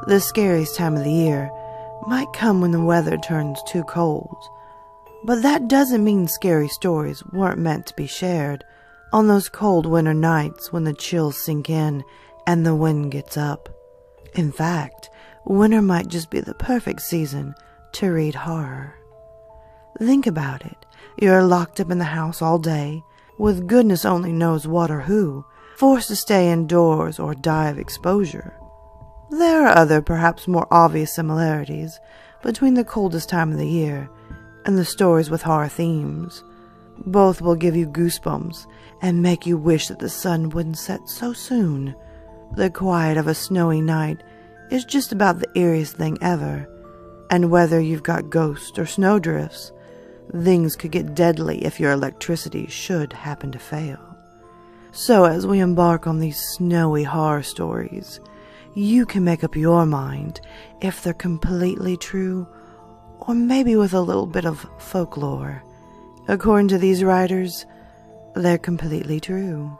The scariest time of the year might come when the weather turns too cold, but that doesn't mean scary stories weren't meant to be shared on those cold winter nights when the chills sink in and the wind gets up. In fact, winter might just be the perfect season to read horror. Think about it. You're locked up in the house all day, with goodness only knows what or who, forced to stay indoors or die of exposure. There are other, perhaps more obvious similarities between the coldest time of the year and the stories with horror themes. Both will give you goosebumps and make you wish that the sun wouldn't set so soon. The quiet of a snowy night is just about the eeriest thing ever, and whether you've got ghosts or snowdrifts, things could get deadly if your electricity should happen to fail. So as we embark on these snowy horror stories, you can make up your mind if they're completely true, or maybe with a little bit of folklore. According to these writers, they're completely true.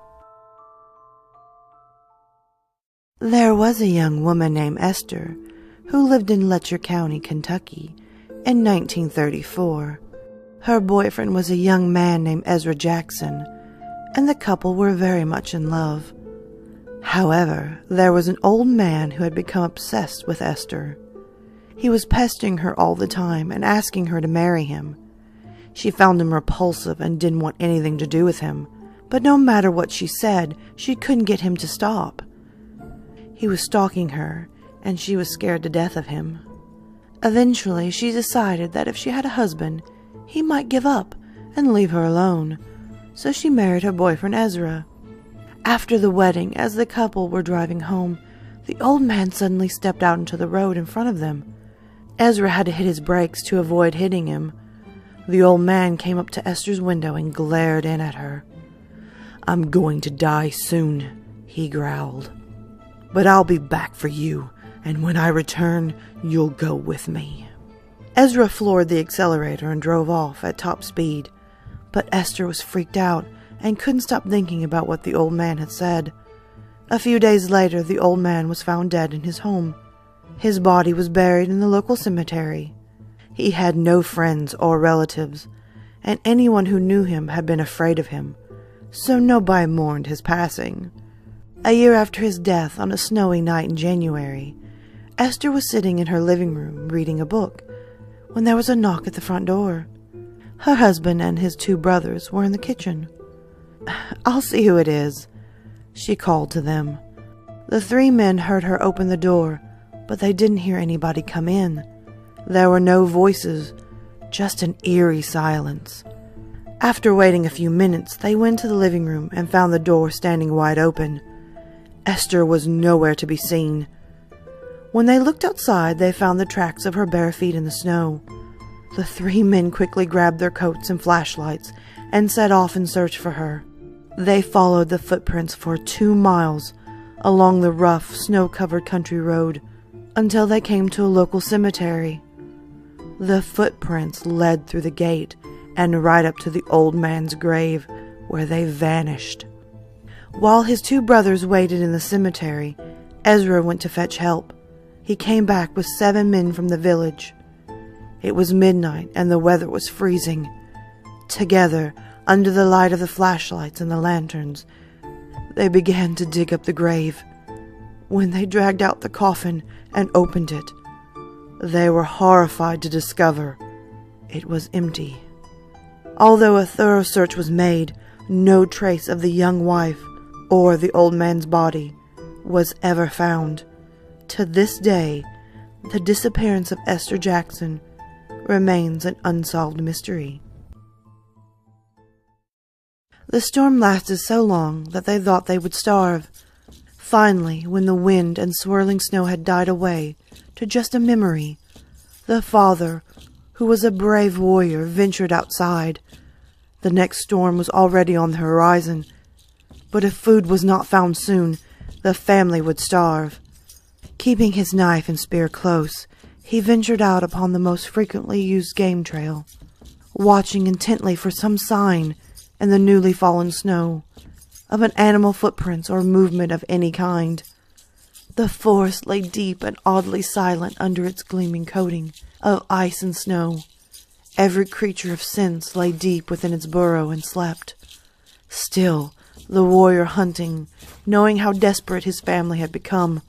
There was a young woman named Esther who lived in Letcher County, Kentucky, in 1934. Her boyfriend was a young man named Ezra Jackson, and the couple were very much in love. However, there was an old man who had become obsessed with Esther. He was pestering her all the time and asking her to marry him. She found him repulsive and didn't want anything to do with him, but no matter what she said, she couldn't get him to stop. He was stalking her, and she was scared to death of him. Eventually, she decided that if she had a husband, he might give up and leave her alone, so she married her boyfriend Ezra. After the wedding, as the couple were driving home, the old man suddenly stepped out into the road in front of them. Ezra had to hit his brakes to avoid hitting him. The old man came up to Esther's window and glared in at her. "I'm going to die soon," he growled. "But I'll be back for you, and when I return, you'll go with me." Ezra floored the accelerator and drove off at top speed, but Esther was freaked out and couldn't stop thinking about what the old man had said. A few days later, the old man was found dead in his home. His body was buried in the local cemetery. He had no friends or relatives, and anyone who knew him had been afraid of him, so nobody mourned his passing. A year after his death, on a snowy night in January, Esther was sitting in her living room reading a book when there was a knock at the front door. Her husband and his 2 brothers were in the kitchen. "I'll see who it is," she called to them. The 3 men heard her open the door, but they didn't hear anybody come in. There were no voices, just an eerie silence. After waiting a few minutes, they went to the living room and found the door standing wide open. Esther was nowhere to be seen. When they looked outside, they found the tracks of her bare feet in the snow. The 3 men quickly grabbed their coats and flashlights and set off in search for her. They followed the footprints for 2 miles along the rough, snow-covered country road until they came to a local cemetery. The footprints led through the gate and right up to the old man's grave, where they vanished. While his 2 brothers waited in the cemetery, Ezra went to fetch help. He came back with 7 men from the village. It was midnight and the weather was freezing. Together, under the light of the flashlights and the lanterns, they began to dig up the grave. When they dragged out the coffin and opened it, they were horrified to discover it was empty. Although a thorough search was made, no trace of the young wife or the old man's body was ever found. To this day, the disappearance of Esther Jackson remains an unsolved mystery. The storm lasted so long that they thought they would starve. Finally, when the wind and swirling snow had died away to just a memory, the father, who was a brave warrior, ventured outside. The next storm was already on the horizon, but if food was not found soon, the family would starve. Keeping his knife and spear close, he ventured out upon the most frequently used game trail, watching intently for some sign in the newly fallen snow of an animal footprints or movement of any kind. The forest lay deep and oddly silent under its gleaming coating of ice and snow. Every creature of sense lay deep within its burrow and slept. Still, the warrior hunting, knowing how desperate his family had become,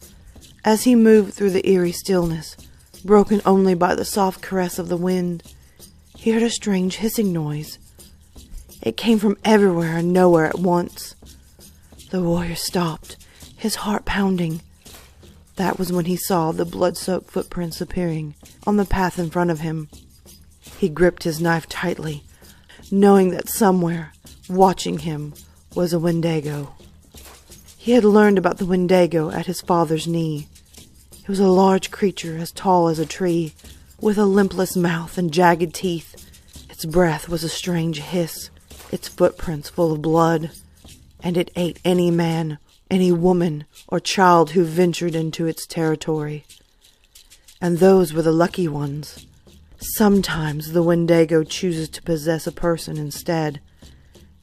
as he moved through the eerie stillness, broken only by the soft caress of the wind, he heard a strange hissing noise. It came from everywhere and nowhere at once. The warrior stopped, his heart pounding. That was when he saw the blood-soaked footprints appearing on the path in front of him. He gripped his knife tightly, knowing that somewhere, watching him, was a Wendigo. He had learned about the Wendigo at his father's knee. It was a large creature as tall as a tree, with a limpless mouth and jagged teeth. Its breath was a strange hiss, its footprints full of blood, and it ate any man, any woman, or child who ventured into its territory. And those were the lucky ones. Sometimes the Wendigo chooses to possess a person instead,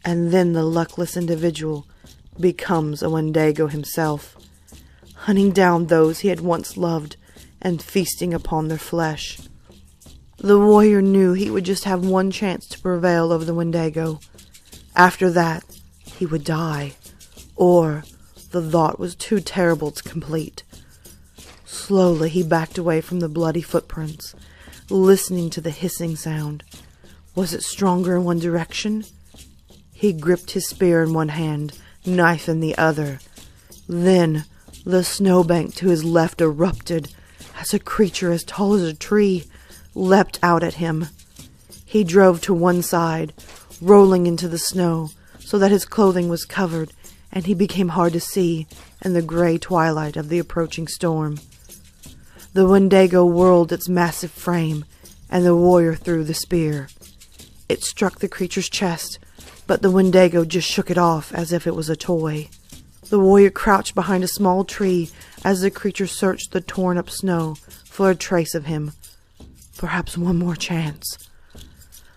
and then the luckless individual becomes a Wendigo himself, hunting down those he had once loved and feasting upon their flesh. The warrior knew he would just have one chance to prevail over the Wendigo. After that, he would die, or the thought was too terrible to complete. Slowly he backed away from the bloody footprints, listening to the hissing sound. Was it stronger in one direction? He gripped his spear in one hand, knife in the other. Then the snowbank to his left erupted as a creature as tall as a tree leapt out at him. He drove to one side, rolling into the snow so that his clothing was covered, and he became hard to see in the gray twilight of the approaching storm. The Wendigo whirled its massive frame, and the warrior threw the spear. It struck the creature's chest, but the Wendigo just shook it off as if it was a toy. The warrior crouched behind a small tree as the creature searched the torn-up snow for a trace of him. Perhaps one more chance.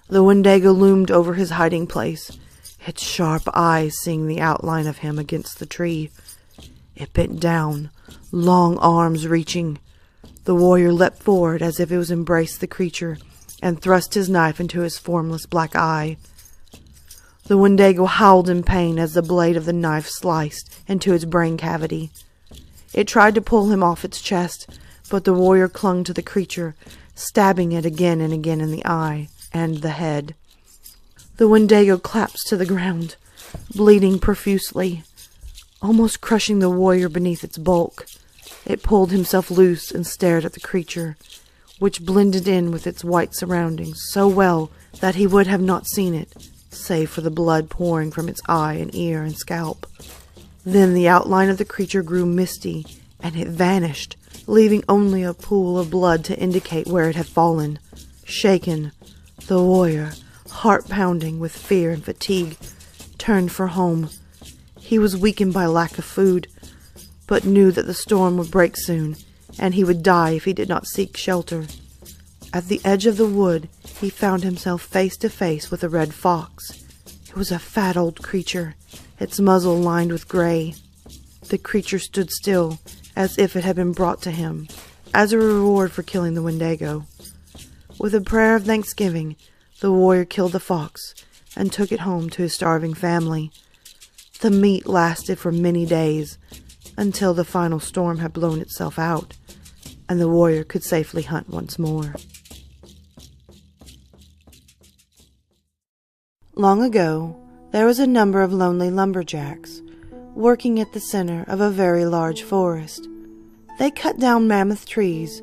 The Wendigo loomed over his hiding place, its sharp eyes seeing the outline of him against the tree. It bent down, long arms reaching. The warrior leapt forward as if it was embraced the creature and thrust his knife into his formless black eye. The Wendigo howled in pain as the blade of the knife sliced into its brain cavity. It tried to pull him off its chest, but the warrior clung to the creature, stabbing it again and again in the eye and the head. The Wendigo collapsed to the ground, bleeding profusely, almost crushing the warrior beneath its bulk. It pulled himself loose and stared at the creature, which blended in with its white surroundings so well that he would have not seen it, save for the blood pouring from its eye and ear and scalp. Then the outline of the creature grew misty, and it vanished, leaving only a pool of blood to indicate where it had fallen. Shaken, the warrior, heart-pounding with fear and fatigue, turned for home. He was weakened by lack of food, but knew that the storm would break soon, and he would die if he did not seek shelter. At the edge of the wood, he found himself face to face with a red fox. It was a fat old creature, its muzzle lined with gray. The creature stood still, as if it had been brought to him, as a reward for killing the Wendigo. With a prayer of thanksgiving, the warrior killed the fox and took it home to his starving family. The meat lasted for many days, until the final storm had blown itself out, and the warrior could safely hunt once more. Long ago, there was a number of lonely lumberjacks working at the center of a very large forest. They cut down mammoth trees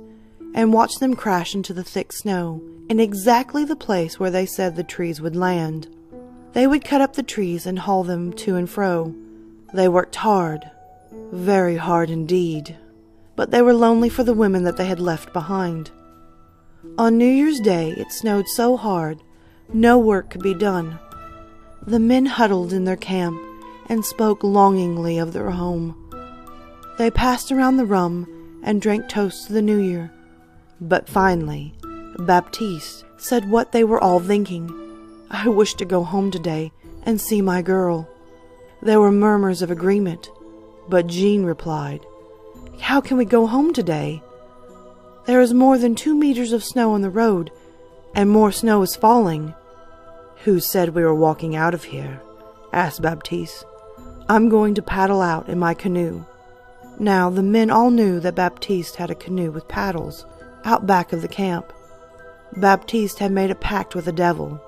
and watched them crash into the thick snow in exactly the place where they said the trees would land. They would cut up the trees and haul them to and fro. They worked hard, very hard indeed, but they were lonely for the women that they had left behind. On New Year's Day, it snowed so hard, no work could be done. The men huddled in their camp and spoke longingly of their home. They passed around the rum and drank toasts to the New Year. But finally, Baptise said what they were all thinking. "I wish to go home today and see my girl." There were murmurs of agreement, but Jean replied, How can we go home today? There is more than 2 meters of snow on the road, and more snow is falling." "Who said we were walking out of here?" asked Baptise. "I'm going to paddle out in my canoe." Now the men all knew that Baptiste had a canoe with paddles out back of the camp. Baptiste had made a pact with the devil.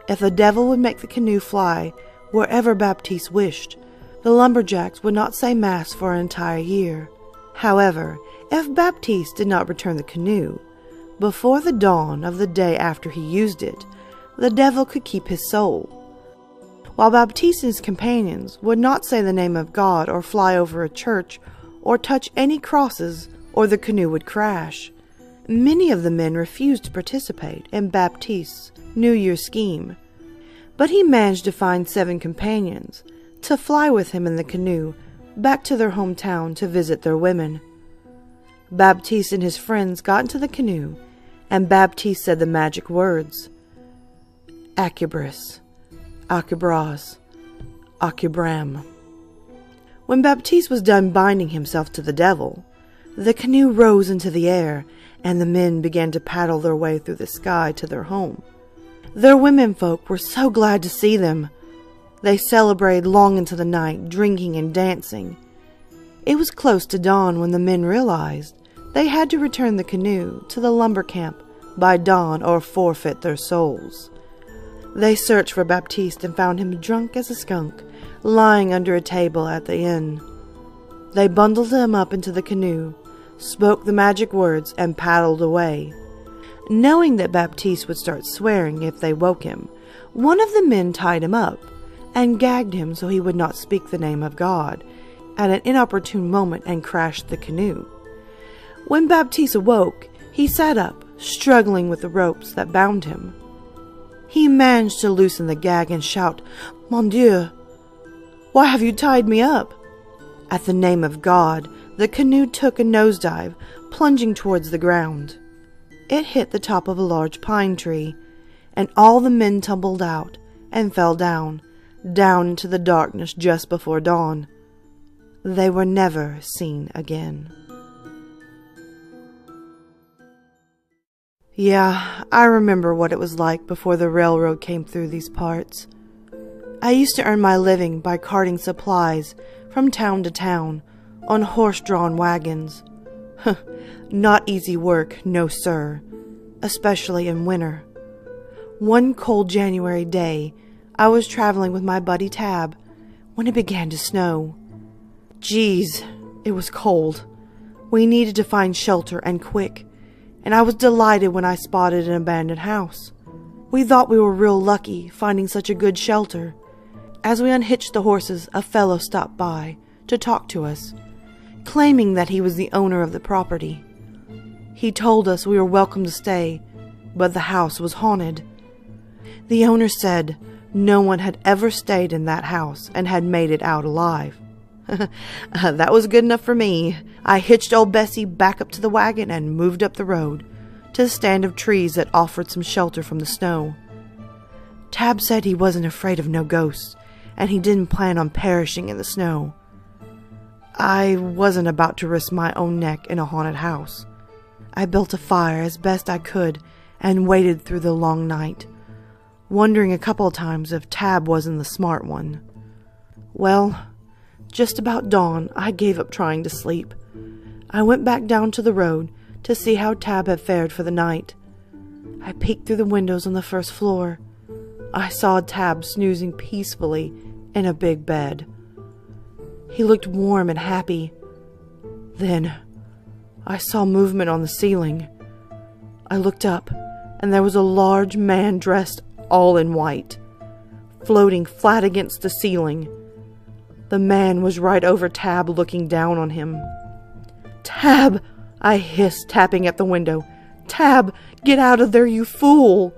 If the devil would make the canoe fly wherever Baptiste wished, the lumberjacks would not say mass for an entire year. However, if Baptiste did not return the canoe before the dawn of the day after he used it, the devil could keep his soul. While Baptiste and his companions would not say the name of God or fly over a church or touch any crosses, or the canoe would crash. Many of the men refused to participate in Baptiste's New Year's scheme, but he managed to find 7 companions to fly with him in the canoe back to their hometown to visit their women. Baptiste and his friends got into the canoe, and Baptiste said the magic words, "Acubris, Acubras, Acubram." When Baptiste was done binding himself to the devil, the canoe rose into the air, and the men began to paddle their way through the sky to their home. Their womenfolk were so glad to see them. They celebrated long into the night, drinking and dancing. It was close to dawn when the men realized they had to return the canoe to the lumber camp by dawn or forfeit their souls. They searched for Baptiste and found him drunk as a skunk, lying under a table at the inn. They bundled him up into the canoe, spoke the magic words, and paddled away. Knowing that Baptiste would start swearing if they woke him, one of the men tied him up and gagged him so he would not speak the name of God at an inopportune moment and crashed the canoe. When Baptiste awoke, he sat up, struggling with the ropes that bound him. He managed to loosen the gag and shout, "Mon Dieu! Why have you tied me up?" At the name of God, the canoe took a nosedive, plunging towards the ground. It hit the top of a large pine tree, and all the men tumbled out and fell down into the darkness just before dawn. They were never seen again. Yeah, I remember what it was like before the railroad came through these parts. I used to earn my living by carting supplies from town to town on horse-drawn wagons. Not easy work, no sir, especially in winter. One cold January day, I was traveling with my buddy Tab when it began to snow. Geez, it was cold. We needed to find shelter and quick, and I was delighted when I spotted an abandoned house. We thought we were real lucky finding such a good shelter. As we unhitched the horses, a fellow stopped by to talk to us, claiming that he was the owner of the property. He told us we were welcome to stay, but the house was haunted. The owner said no one had ever stayed in that house and had made it out alive. That was good enough for me. I hitched old Bessie back up to the wagon and moved up the road to the stand of trees that offered some shelter from the snow. Tab said he wasn't afraid of no ghosts, and he didn't plan on perishing in the snow. I wasn't about to risk my own neck in a haunted house. I built a fire as best I could and waited through the long night, wondering a couple of times if Tab wasn't the smart one. Well, just about dawn, I gave up trying to sleep. I went back down to the road to see how Tab had fared for the night. I peeked through the windows on the first floor. I saw Tab snoozing peacefully in a big bed. He looked warm and happy. Then I saw movement on the ceiling. I looked up, and there was a large man dressed all in white, floating flat against the ceiling. The man was right over Tab, looking down on him. "Tab!" I hissed, tapping at the window. "Tab, get out of there, you fool!"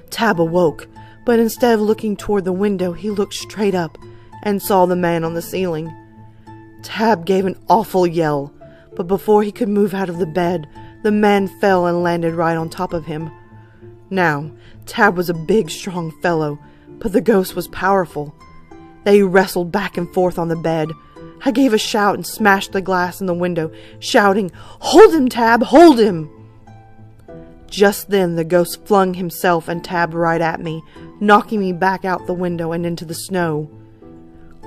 Tab awoke, but instead of looking toward the window, he looked straight up and saw the man on the ceiling. Tab gave an awful yell, but before he could move out of the bed, the man fell and landed right on top of him. Now, Tab was a big, strong fellow, but the ghost was powerful. They wrestled back and forth on the bed. I gave a shout and smashed the glass in the window, shouting, "Hold him, Tab, hold him!" Just then the ghost flung himself and Tab right at me, knocking me back out the window and into the snow.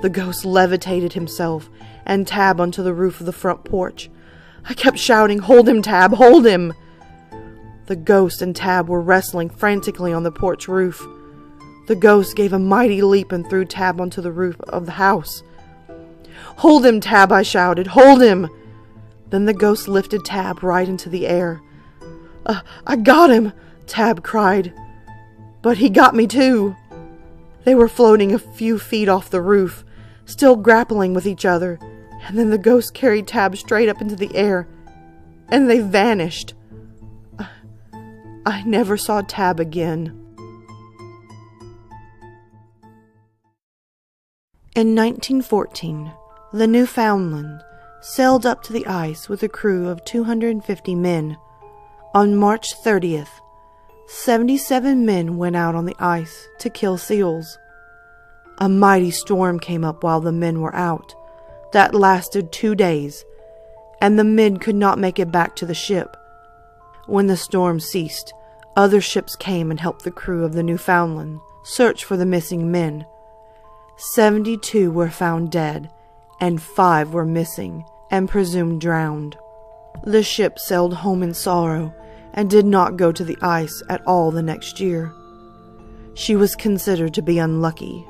The ghost levitated himself and Tab onto the roof of the front porch. I kept shouting, "Hold him, Tab, hold him!" The ghost and Tab were wrestling frantically on the porch roof. The ghost gave a mighty leap and threw Tab onto the roof of the house. "Hold him, Tab," I shouted. "Hold him!" Then the ghost lifted Tab right into the air. I got him," Tab cried. "But he got me too." They were floating a few feet off the roof, still grappling with each other, and then the ghost carried Tab straight up into the air, and they vanished. I never saw Tab again. In 1914, the Newfoundland sailed up to the ice with a crew of 250 men. On March 30th, 77 men went out on the ice to kill seals. A mighty storm came up while the men were out. That lasted 2 days, and the men could not make it back to the ship. When the storm ceased, other ships came and helped the crew of the Newfoundland search for the missing men. 72 were found dead, and 5 were missing and presumed drowned. The ship sailed home in sorrow and did not go to the ice at all the next year. She was considered to be unlucky.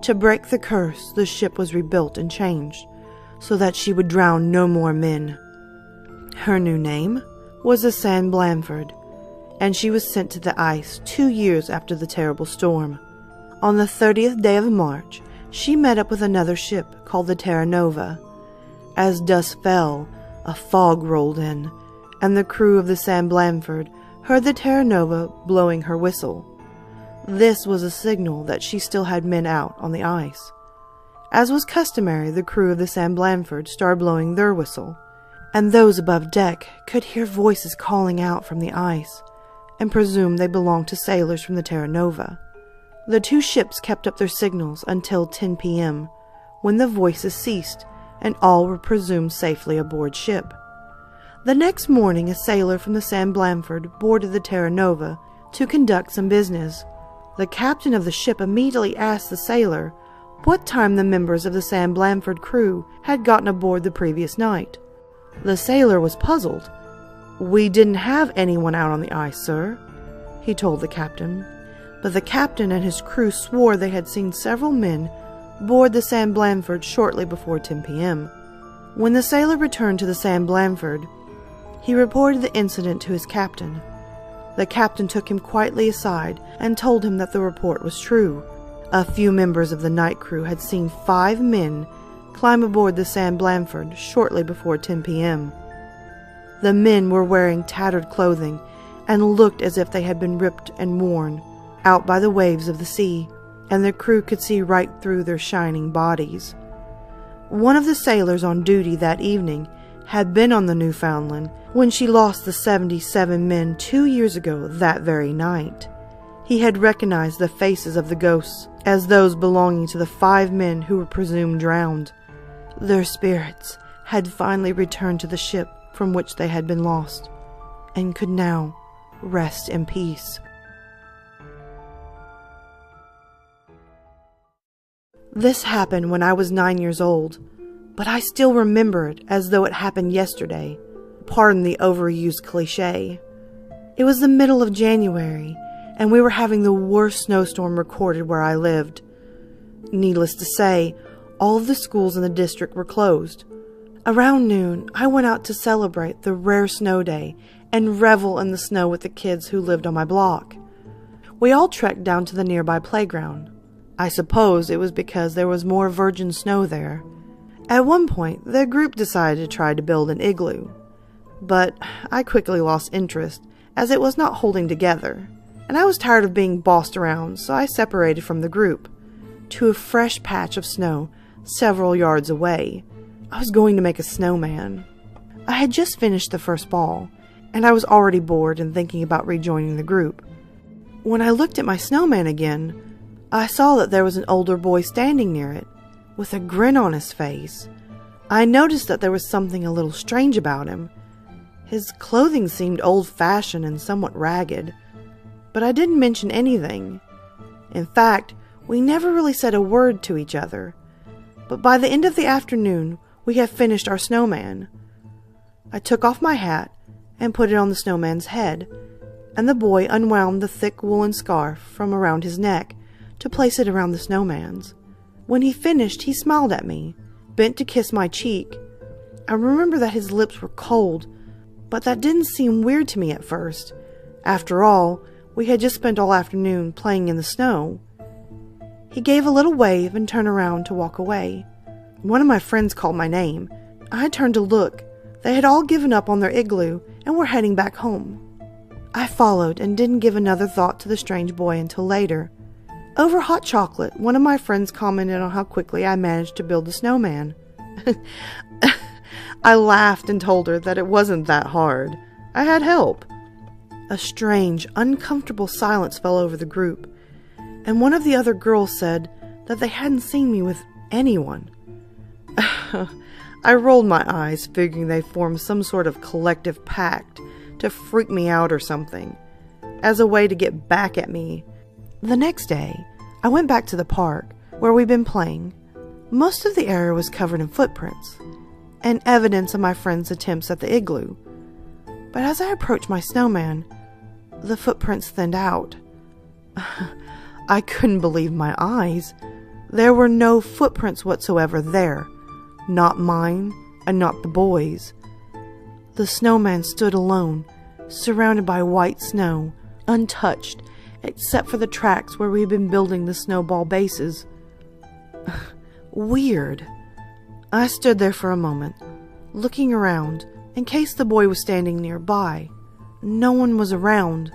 To break the curse, the ship was rebuilt and changed so that she would drown no more men. Her new name was the San Blandford, and she was sent to the ice 2 years after the terrible storm. On the 30th day of March, she met up with another ship called the Terra Nova. As dusk fell, a fog rolled in, and the crew of the San Blandford heard the Terra Nova blowing her whistle. This was a signal that she still had men out on the ice. As was customary, the crew of the San Blandford started blowing their whistle, and those above deck could hear voices calling out from the ice, and presumed they belonged to sailors from the Terra Nova. The two ships kept up their signals until 10 p.m., when the voices ceased, and all were presumed safely aboard ship. The next morning, a sailor from the San Blandford boarded the Terra Nova to conduct some business. The captain of the ship immediately asked the sailor what time the members of the San Blandford crew had gotten aboard the previous night. The sailor was puzzled. "We didn't have anyone out on the ice, sir," he told the captain. But the captain and his crew swore they had seen several men board the San Blandford shortly before 10 p.m. When the sailor returned to the San Blandford, he reported the incident to his captain. The captain took him quietly aside and told him that the report was true. A few members of the night crew had seen 5 men climb aboard the San Blandford shortly before 10 p.m. The men were wearing tattered clothing and looked as if they had been ripped and worn out by the waves of the sea, and the crew could see right through their shining bodies. One of the sailors on duty that evening had been on the Newfoundland when she lost the 77 men 2 years ago that very night. He had recognized the faces of the ghosts as those belonging to the 5 men who were presumed drowned. Their spirits had finally returned to the ship from which they had been lost, and could now rest in peace. This happened when I was 9 years old, but I still remember it as though it happened yesterday. Pardon the overused cliché. It was the middle of January, and we were having the worst snowstorm recorded where I lived. Needless to say, all of the schools in the district were closed. Around noon, I went out to celebrate the rare snow day and revel in the snow with the kids who lived on my block. We all trekked down to the nearby playground. I suppose it was because there was more virgin snow there. At one point, the group decided to try to build an igloo, but I quickly lost interest as it was not holding together, and I was tired of being bossed around, so I separated from the group to a fresh patch of snow several yards away. I was going to make a snowman. I had just finished the first ball, and I was already bored and thinking about rejoining the group. When I looked at my snowman again, I saw that there was an older boy standing near it, with a grin on his face. I noticed that there was something a little strange about him. His clothing seemed old-fashioned and somewhat ragged, but I didn't mention anything. In fact, we never really said a word to each other. But by the end of the afternoon, we had finished our snowman. I took off my hat and put it on the snowman's head, and the boy unwound the thick woolen scarf from around his neck to place it around the snowman's. When he finished, he smiled at me, bent to kiss my cheek. I remember that his lips were cold, but that didn't seem weird to me at first. After all, we had just spent all afternoon playing in the snow. He gave a little wave and turned around to walk away. One of my friends called my name. I turned to look. They had all given up on their igloo and were heading back home. I followed and didn't give another thought to the strange boy until later. Over hot chocolate, one of my friends commented on how quickly I managed to build a snowman. I laughed and told her that it wasn't that hard. I had help. A strange, uncomfortable silence fell over the group, and one of the other girls said that they hadn't seen me with anyone. I rolled my eyes, figuring they formed some sort of collective pact to freak me out or something, as a way to get back at me. The next day, I went back to the park, where we'd been playing. Most of the area was covered in footprints, and evidence of my friend's attempts at the igloo. But as I approached my snowman, the footprints thinned out. I couldn't believe my eyes. There were no footprints whatsoever there. Not mine, and not the boys'. The snowman stood alone, surrounded by white snow, untouched, except for the tracks where we'd been building the snowball bases. Weird. I stood there for a moment, looking around, in case the boy was standing nearby. No one was around.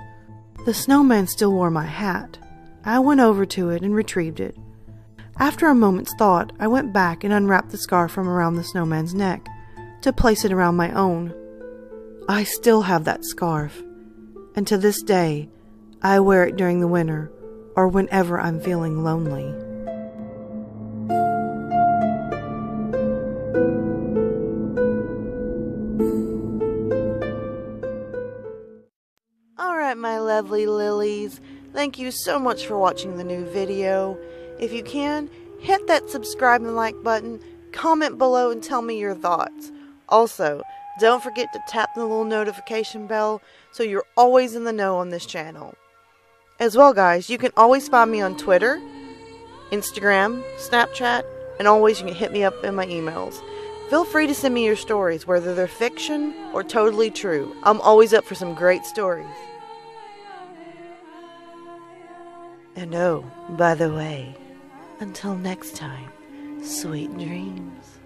The snowman still wore my hat. I went over to it and retrieved it. After a moment's thought, I went back and unwrapped the scarf from around the snowman's neck, to place it around my own. I still have that scarf, and to this day, I wear it during the winter, or whenever I'm feeling lonely. Alright, my lovely lilies, thank you so much for watching the new video. If you can, hit that subscribe and like button, comment below and tell me your thoughts. Also, don't forget to tap the little notification bell so you're always in the know on this channel. As well, guys, you can always find me on Twitter, Instagram, Snapchat, and always you can hit me up in my emails. Feel free to send me your stories, whether they're fiction or totally true. I'm always up for some great stories. And oh, by the way, until next time, sweet dreams.